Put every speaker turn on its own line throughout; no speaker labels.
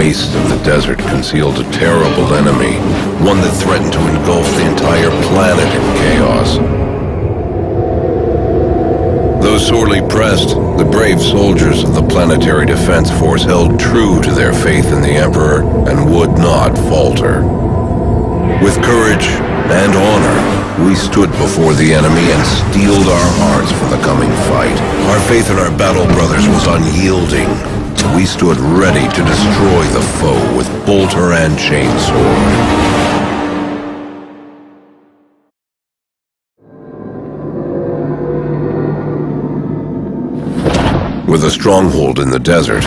wastes of the desert concealed a terrible enemy, one that threatened to engulf the entire planet in chaos. Though sorely pressed, the brave soldiers of the Planetary Defense Force held true to their faith in the Emperor and would not falter. With courage and honor, we stood before the enemy and steeled our hearts for the coming fight. Our faith in our battle brothers was unyielding. We stood ready to destroy the foe with bolter and chainsword. With a stronghold in the desert,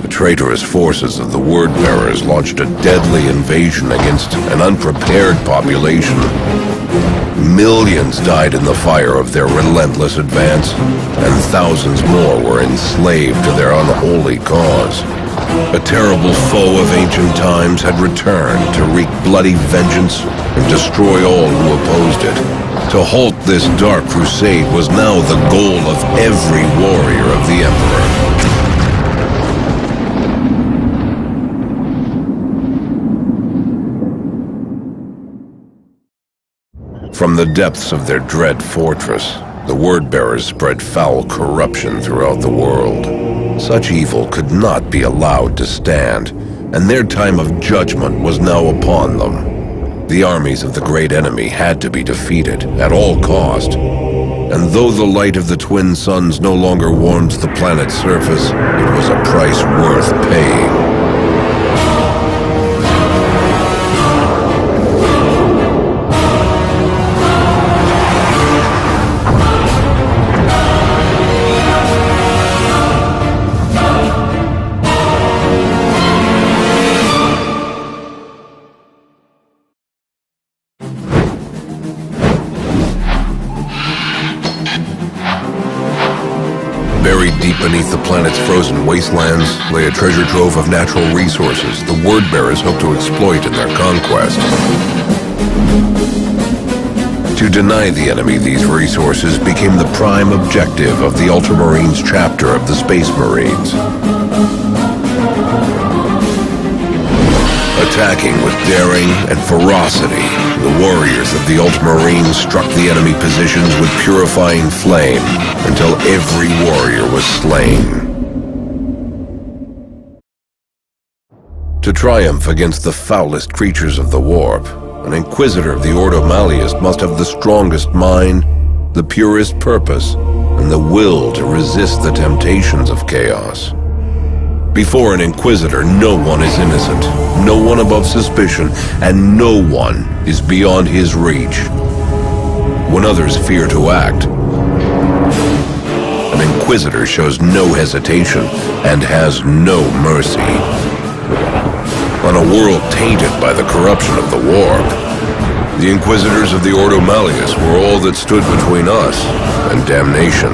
the traitorous forces of the Word-Bearers launched a deadly invasion against an unprepared population. Millions died in the fire of their relentless advance, and thousands more were enslaved to their unholy cause. A terrible foe of ancient times had returned to wreak bloody vengeance and destroy all who opposed it. To halt this dark crusade was now the goal of every warrior of the Emperor. From the depths of their dread fortress, the Word-Bearers spread foul corruption throughout the world. Such evil could not be allowed to stand, and their time of judgment was now upon them. The armies of the great enemy had to be defeated at all cost. And though the light of the twin suns no longer warmed the planet's surface, it was a price worth paying. Buried deep beneath the planet's frozen wastelands lay a treasure trove of natural resources the Word-Bearers hoped to exploit in their conquest. To deny the enemy these resources became the prime objective of the Ultramarines chapter of the Space Marines. Attacking with daring and ferocity, the warriors of the Ultramarines struck the enemy positions with purifying flame until every warrior was slain. To triumph against the foulest creatures of the warp, an Inquisitor of the Ordo Malleus must have the strongest mind, the purest purpose, and the will to resist the temptations of chaos. Before an Inquisitor, no one is innocent, no one above suspicion, and no one is beyond his reach. When others fear to act, an Inquisitor shows no hesitation and has no mercy. On a world tainted by the corruption of the warp, the Inquisitors of the Ordo Malleus were all that stood between us and damnation.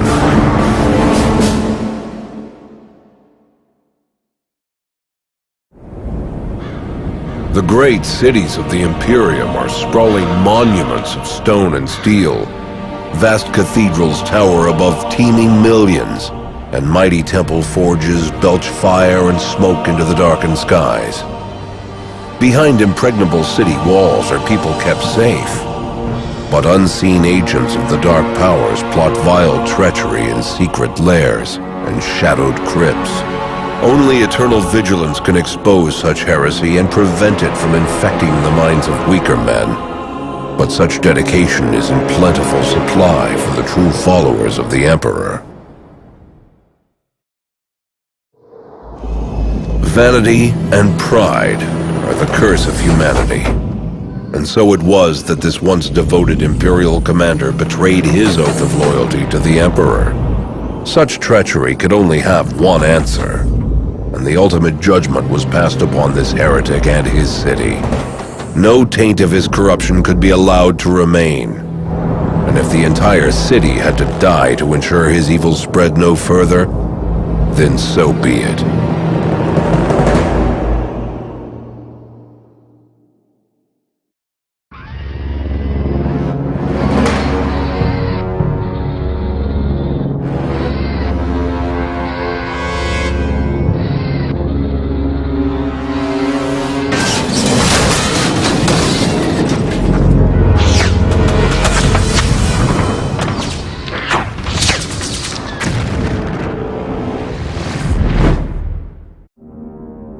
The great cities of the Imperium are sprawling monuments of stone and steel. Vast cathedrals tower above teeming millions, and mighty temple forges belch fire and smoke into the darkened skies. Behind impregnable city walls are people kept safe, but unseen agents of the dark powers plot vile treachery in secret lairs and shadowed crypts. Only eternal vigilance can expose such heresy and prevent it from infecting the minds of weaker men. But such dedication is in plentiful supply for the true followers of the Emperor. Vanity and pride are the curse of humanity. And so it was that this once devoted Imperial commander betrayed his oath of loyalty to the Emperor. Such treachery could only have one answer, and the ultimate judgment was passed upon this heretic and his city. No taint of his corruption could be allowed to remain. And if the entire city had to die to ensure his evil spread no further, then so be it.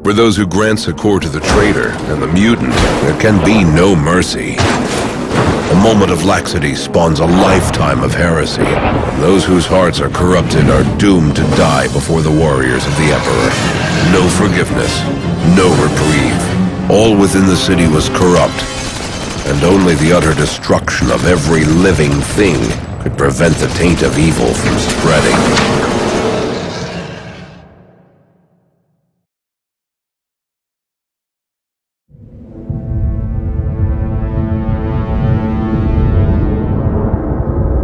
For those who grant succor to the traitor and the mutant, there can be no mercy. A moment of laxity spawns a lifetime of heresy. Those whose hearts are corrupted are doomed to die before the warriors of the Emperor. No forgiveness, no reprieve. All within the city was corrupt, and only the utter destruction of every living thing could prevent the taint of evil from spreading.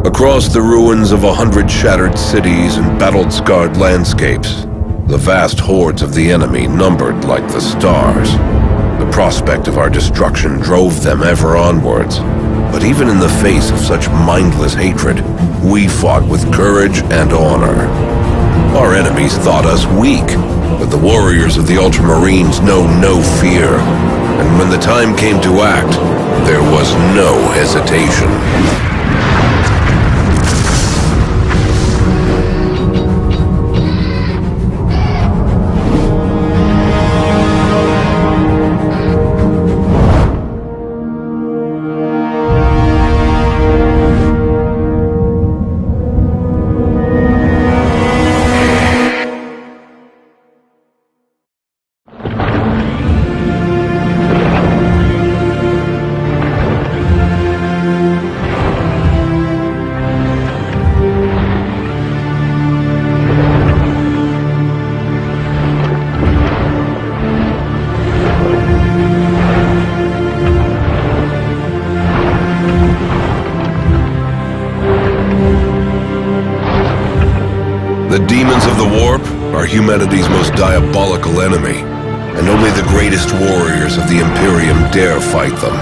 Across the ruins of 100 shattered cities and battle-scarred landscapes, the vast hordes of the enemy numbered like the stars. The prospect of our destruction drove them ever onwards. But even in the face of such mindless hatred, we fought with courage and honor. Our enemies thought us weak, but the warriors of the Ultramarines know no fear. And when the time came to act, there was no hesitation. The demons of the warp are humanity's most diabolical enemy, and only the greatest warriors of the Imperium dare fight them.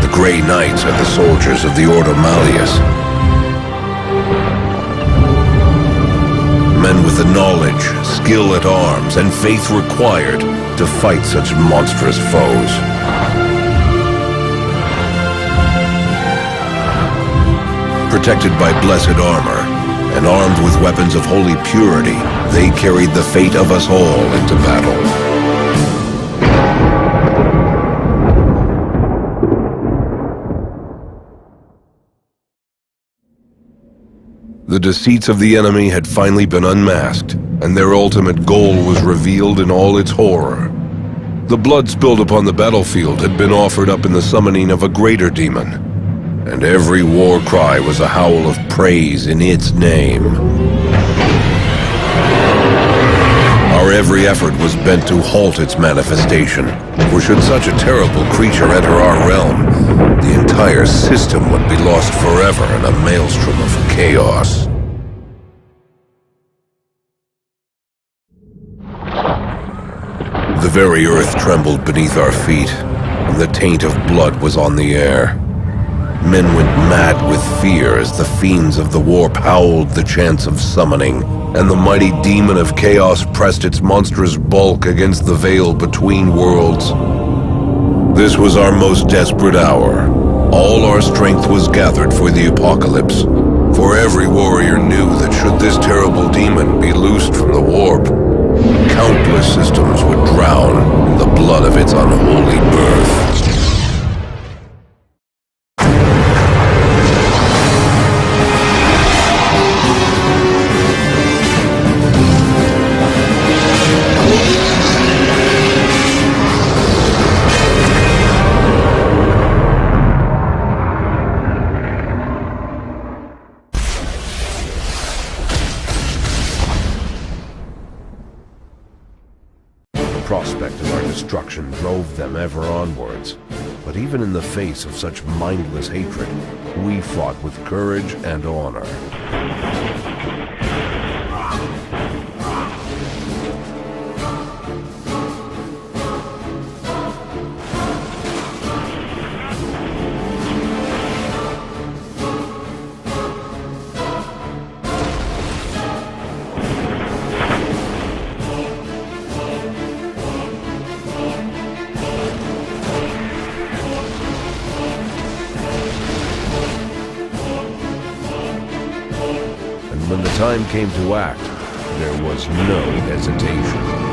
The Grey Knights are the soldiers of the Ordo Malleus. Men with the knowledge, skill at arms, and faith required to fight such monstrous foes. Protected by blessed armor, and armed with weapons of holy purity, they carried the fate of us all into battle. The deceits of the enemy had finally been unmasked, and their ultimate goal was revealed in all its horror. The blood spilled upon the battlefield had been offered up in the summoning of a greater demon, and every war cry was a howl of praise in its name. Our every effort was bent to halt its manifestation, for should such a terrible creature enter our realm, the entire system would be lost forever in a maelstrom of chaos. The very earth trembled beneath our feet, and the taint of blood was on the air. Men went mad with fear as the fiends of the warp howled the chants of summoning, and the mighty demon of chaos pressed its monstrous bulk against the veil between worlds. This was our most desperate hour. All our strength was gathered for the apocalypse, for every warrior knew that should this terrible demon be loosed from the warp, countless systems would drown in the blood of its unholy birth. The prospect of our destruction drove them ever onwards. But even in the face of such mindless hatred, we fought with courage and honor. When the time came to act, there was no hesitation.